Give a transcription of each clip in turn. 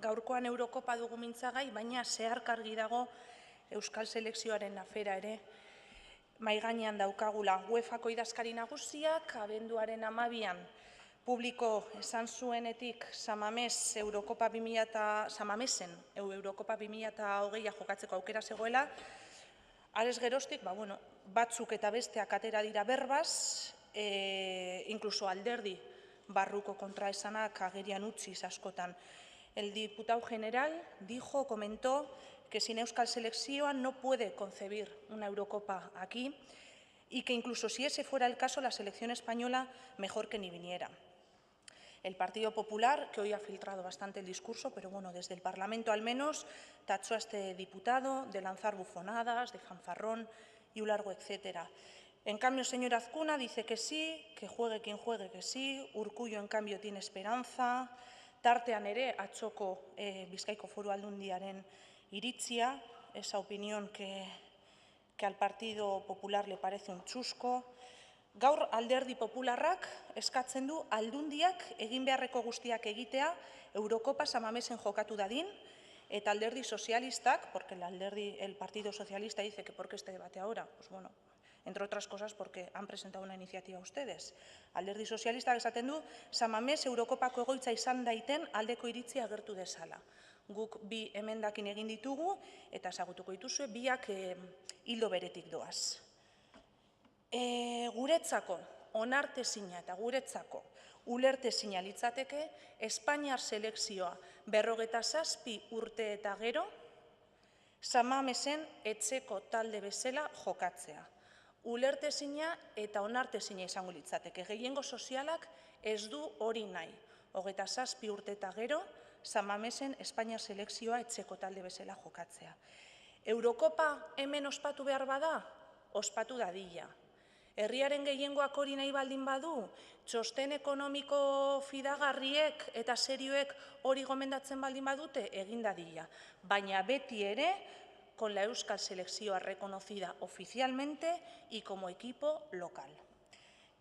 gaurkoan Eurokopa dugu mintzagai, baina zeharkargi dago Euskal Selekzioaren afera ere mahai gainean daukagula. UEFA-ko idazkari nagusiak abenduaren 12an publiko esan zuenetik Samamesen Eurokopa 2020 jokatzeko aukera zegoela, arez geroztik, batzuk eta besteak atera dira berbaz, inkluso alderdi barruko kontraesanak agerian utziz askotan. El diputado general comentó que sin Euskal Selekzioa no puede concebir una Eurocopa aquí y que incluso si ese fuera el caso, la selección española mejor que ni viniera. El Partido Popular, que hoy ha filtrado bastante el discurso, pero bueno, desde el Parlamento al menos, tachó a este diputado de lanzar bufonadas, de fanfarrón y un largo etcétera. En cambio, el señor Azcuna dice que sí, que juegue quien juegue, que sí. Urkullu, en cambio, tiene esperanza. Tartean ere, atzoko Bizkaiko Foru Aldundiaren iritzia, esa opinión que al Partido Popular le parece un chusco. Gaur alderdi popularrak eskatzen du aldundiak egin beharreko guztiak egitea Eurokopa Samamesen jokatu dadin, eta alderdi sozialistak, porque el Partido Socialista dice que por qué este debate ahora, pues bueno, entre otras cosas porque han presentado una iniciativa ustedes. Alderdi sozialistak esaten du Samames Eurokopako egoitza izan daiten aldeko iritzia agertu dezala. Guk bi emendakin egin ditugu eta ezagutuko dituzue, biak hildo beretik doaz. Guretzako onartezina eta guretzako ulertezina litzateke Espainiar selekzioa 57 urte eta gero Samamesen etxeko talde bezala jokatzea. Ulertezina eta onartezina izango litzateke. Gehiengo sozialak ez du hori nahi. 27 urte eta gero Samamesen Espainiar selekzioa etxeko talde bezala jokatzea. Eurokopa hemen ospatu behar bada, ospatu dadila. Herriaren gehiengoak hori nahi baldin badu, txosten ekonomiko fidagarriek eta serioek hori gomendatzen baldin badute, egin dadila. Baina beti ere, con la Euskal Selekzioa reconocida oficialmente y como equipo local.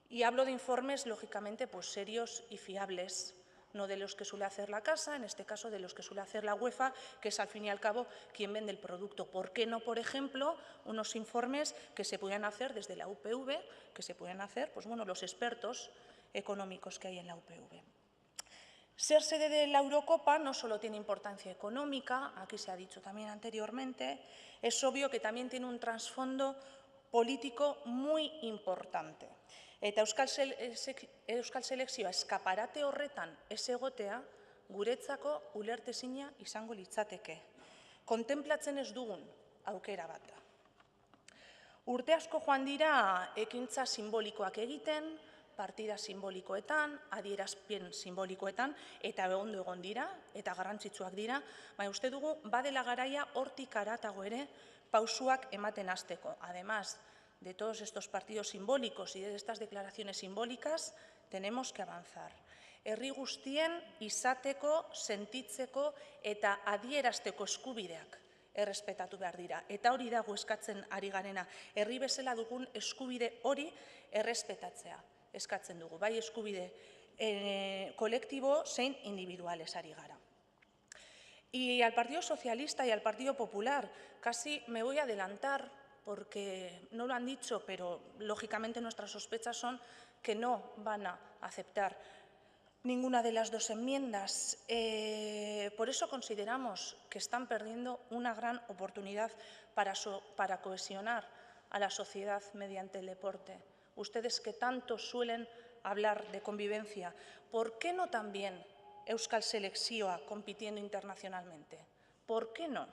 Y hablo de informes, lógicamente, pues serios y fiables, no de los que suele hacer la Casa, en este caso de los que suele hacer la UEFA, que es al fin y al cabo quien vende el producto. ¿Por qué no, por ejemplo, unos informes que se puedan hacer desde la UPV, que se pueden hacer, pues bueno, los expertos económicos que hay en la UPV? Ser sede de la Eurocopa no solo tiene importancia económica, aquí se ha dicho también anteriormente, es obvio que también tiene un trasfondo político muy importante. Eta Euskal Selekzioa eskaparate horretan ez egotea guretzako ulertezina izango litzateke. Kontenplatzen ez dugun aukera bat da. Urte asko joan dira ekintza simbolikoak egiten, partida simbolikoetan, adierazpen simbolikoetan, eta ondo egon dira, eta garrantzitsuak dira, baina uste dugu badela garaia hortik haratago ere pausuak ematen hasteko. Además de todos estos partidos simbólicos y de estas declaraciones simbólicas, tenemos que avanzar. Herri guztien izateko, sentitzeko eta adierazteko eskubideak errespetatu behar dira. Eta hori dago eskatzen ari garena. Herri bezala dugun eskubide hori errespetatzea eskatzen dugu. Bai eskubide kolektibo zein individuales ari gara. Y al Partido Socialista y al Partido Popular, casi me voy a adelantar, porque no lo han dicho, pero lógicamente nuestras sospechas son que no van a aceptar ninguna de las dos enmiendas. Por eso consideramos que están perdiendo una gran oportunidad para cohesionar a la sociedad mediante el deporte. Ustedes que tanto suelen hablar de convivencia, ¿por qué no también Euskal Selekzioa compitiendo internacionalmente? ¿Por qué no?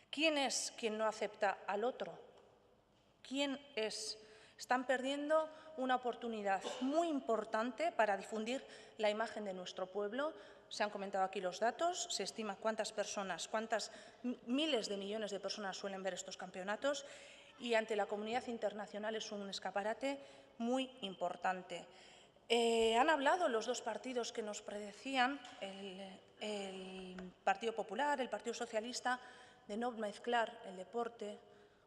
¿Quién es quien no acepta al otro? ¿Quién es? Están perdiendo una oportunidad muy importante para difundir la imagen de nuestro pueblo. Se han comentado aquí los datos, se estima cuántas personas, cuántas miles de millones de personas suelen ver estos campeonatos, y ante la comunidad internacional es un escaparate muy importante. Han hablado los dos partidos que nos predecían, el Partido Popular, el Partido Socialista, de no mezclar el deporte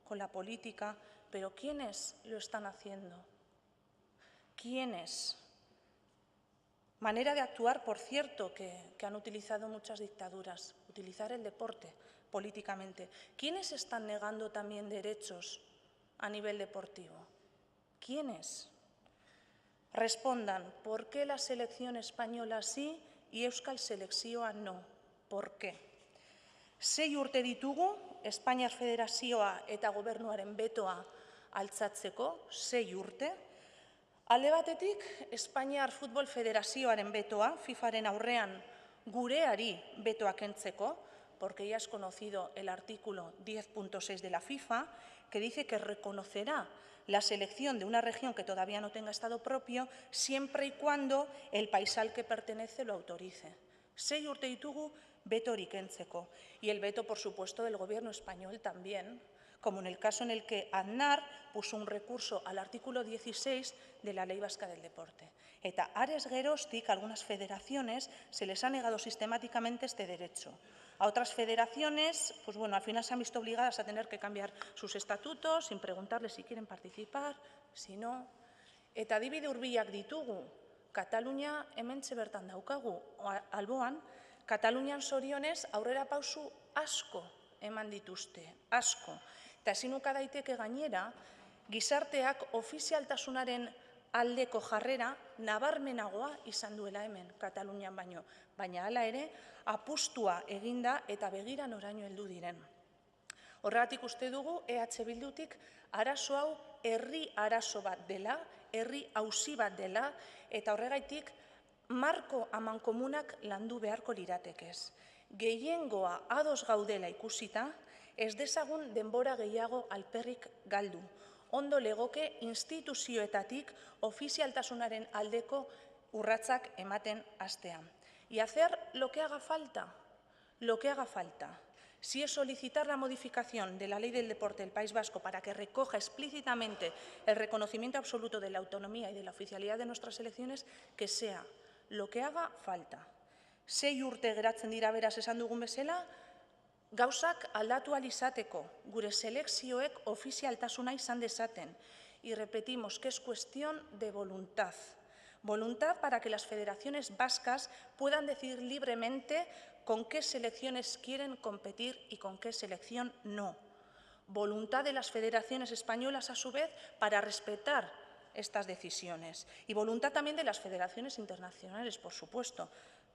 con la política, pero ¿quiénes lo están haciendo? ¿Quiénes? Manera de actuar, por cierto, que han utilizado muchas dictaduras, utilizar el deporte políticamente. ¿Quiénes están negando también derechos a nivel deportivo? ¿Quiénes? Respondan, ¿por qué la selección española sí y Euskal Selekzioa no? ¿Por qué? 6 urte ditugu, Espainiar Federazioa eta gobernuaren betoa altzatzeko, 6 urte. Alde batetik, Espainiar Futbol Federazioaren betoa, FIFAren aurrean gureari betoa kentzeko, porque ya es conocido el artículo 10.6 de la FIFA, que dice que reconocerá la selección de una región que todavía no tenga Estado propio, siempre y cuando el país al que pertenece lo autorice. 6 urte ditugu betorik kentzeko. Y el veto, por supuesto, del Gobierno español también, como en el caso en el que Aznar puso un recurso al artículo 16 de la Ley Vasca del Deporte. Eta ares geroztik, a algunas federaciones se les ha negado sistemáticamente este derecho. A otras federaciones, pues bueno, al final se han visto obligadas a tener que cambiar sus estatutos sin preguntarles si quieren participar, si no. Eta adibide hurbilak ditugu, Katalunia hementxe bertan daukagu, alboan, Katalunian zorionez aurrera pausu asko eman dituzte, asko. Eta ezin uka daiteke gainera, gizarteak ofizialtasunaren aldeko jarrera nabarmenagoa izan duela hemen, Katalunian baino. Baina hala ere, apustua eginda eta begira noraino heldu diren. Horregatik uste dugu, EH Bildutik arazo hau herri arazo bat dela, herri auzi bat dela, eta horregaitik marko amankomunak landu beharko liratekez. Gehiengoa ados gaudela ikusita, ez dezagun denbora gehiago alperrik galdu. Ondo legoke instituzioetatik ofizialtasunaren aldeko urratsak ematen hastea. Y hacer lo que haga falta, lo que haga falta. Si es solicitar la modificación de la Ley del Deporte del País Vasco para que recoja explícitamente el reconocimiento absoluto de la autonomía y de la oficialidad de nuestras selecciones, que sea lo que haga falta. 6 urte geratzen dira beraz esan dugun bezala, gauzak aldatu ahal izateko, gure selekzioek ofizialtasuna izan dezaten. Y repetimos que es cuestión de voluntad. Voluntad para que las federaciones vascas puedan decidir libremente con qué selecciones quieren competir y con qué selección no. Voluntad de las federaciones españolas, a su vez, para respetar estas decisiones. Y voluntad también de las federaciones internacionales, por supuesto,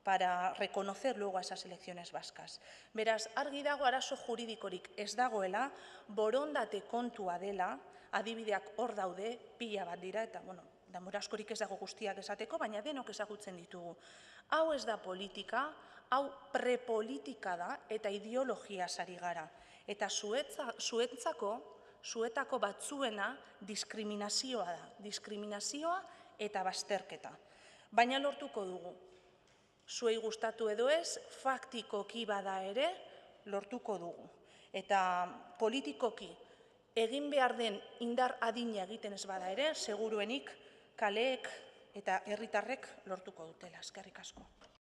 para reconocer luego a esas selecciones vascas. Beraz, argi dago arazo juridikorik ez dagoela, borondate kontua dela, adibideak hor daude, pila bat dira, eta, bueno, denbora askorik ez dago guztiak esateko, baina denok ezagutzen ditugu. Hau ez da politika, hau prepolitika da eta ideologia ari gara. Eta zuetako batzuena diskriminazioa da. Diskriminazioa eta bazterketa. Baina lortuko dugu. Zuei gustatu edo ez, faktikoki bada ere, lortuko dugu. Eta politikoki egin behar den indar adina egiten ez bada ere, seguruenik kaleek eta herritarrek lortuko dutela. Eskerrik asko.